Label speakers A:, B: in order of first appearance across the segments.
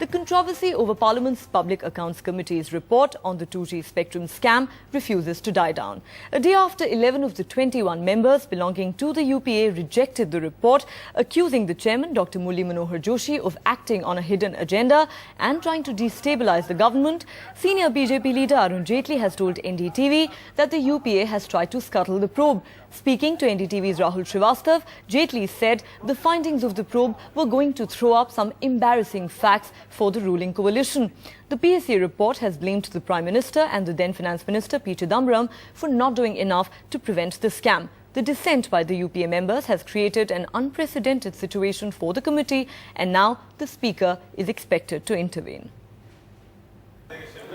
A: The controversy over Parliament's Public Accounts Committee's report on the 2G spectrum scam refuses to die down. A day after 11 of the 21 members belonging to the UPA rejected the report, accusing the chairman, Dr. Manohar Joshi, of acting on a hidden agenda and trying to destabilize the government, senior BJP leader Arun Jaitley has told NDTV that the UPA has tried to scuttle the probe. Speaking to NDTV's Rahul Srivastav, Jaitley said the findings of the probe were going to throw up some embarrassing facts for the ruling coalition. The PAC report has blamed the Prime Minister and the then Finance Minister P. Chidambaram for not doing enough to prevent the scam. The dissent by the UPA members has created an unprecedented situation for the committee, and now the Speaker is expected to intervene.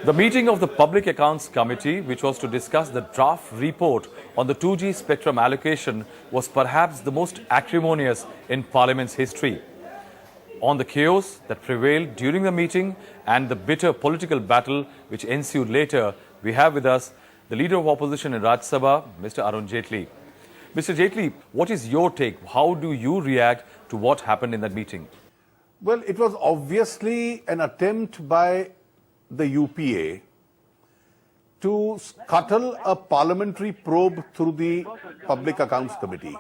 B: The meeting of the Public Accounts Committee, which was to discuss the draft report on the 2G spectrum allocation, was perhaps the most acrimonious in Parliament's history. On the chaos that prevailed during the meeting and the bitter political battle which ensued later, we have with us the Leader of Opposition in Rajya Sabha, Mr. Arun Jaitley. Mr. Jaitley, what is your take? How do you react to what happened in that meeting?
C: Well, it was obviously an attempt by the UPA to scuttle a parliamentary probe through the Public Accounts Committee.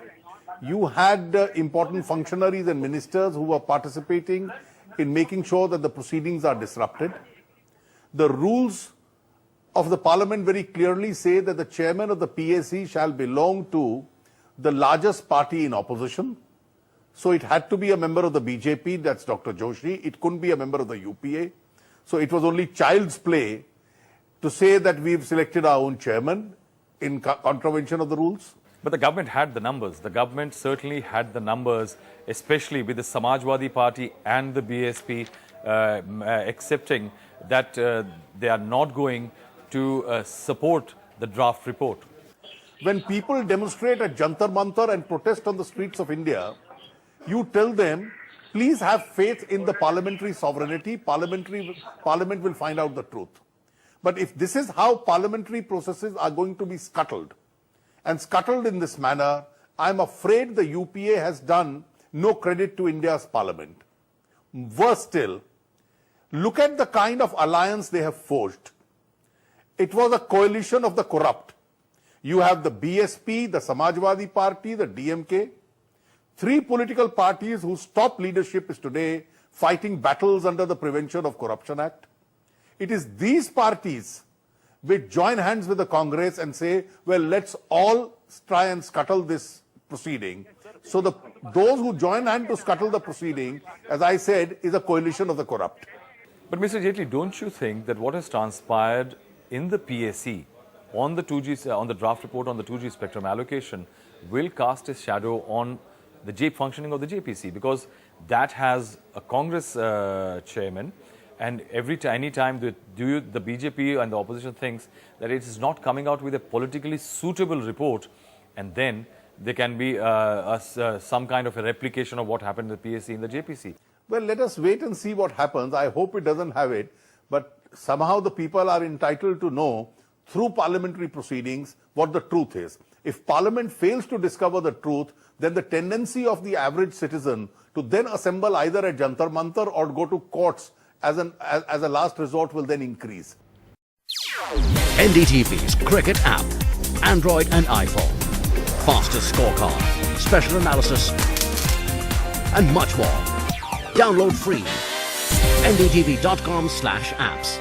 C: You had important functionaries and ministers who were participating in making sure that the proceedings are disrupted. The rules of the Parliament very clearly say that the chairman of the PAC shall belong to the largest party in opposition. So it had to be a member of the BJP, that's Dr. Joshi. It couldn't be a member of the UPA. So it was only child's play to say that we've selected our own chairman in contravention of the rules.
B: But the government had the numbers. The government certainly had the numbers, especially with the Samajwadi Party and the BSP accepting that they are not going to support the draft report.
C: When people demonstrate at Jantar Mantar and protest on the streets of India, you tell them, please have faith in the parliamentary sovereignty. Parliament will find out the truth. But if this is how parliamentary processes are going to be scuttled, and scuttled in this manner, I'm afraid the UPA has done no credit to India's parliament. Worse still, look at the kind of alliance they have forged. It was a coalition of the corrupt. You have the BSP, the Samajwadi Party, the DMK. Three political parties whose top leadership is today fighting battles under the Prevention of Corruption Act. It is these parties which join hands with the Congress and say, well, let's all try and scuttle this proceeding. So those who join hands to scuttle the proceeding, as I said, is a coalition of the corrupt.
B: But Mr. Jaitley, don't you think that what has transpired in the PAC on the 2G, on the draft report on the 2G spectrum allocation will cast a shadow on the functioning of the JPC, because that has a Congress chairman, and any time the BJP and the opposition thinks that it is not coming out with a politically suitable report, and then there can be some kind of a replication of what happened in the PAC in the JPC.
C: Well, let us wait and see what happens. I hope it doesn't have it, but somehow the people are entitled to know through parliamentary proceedings what the truth is. If Parliament fails to discover the truth, then the tendency of the average citizen to then assemble either at Jantar Mantar or go to courts as a last resort will then increase.
D: NDTV's cricket app, Android and iPhone, fastest scorecard, special analysis, and much more. Download free. ndtv.com/apps.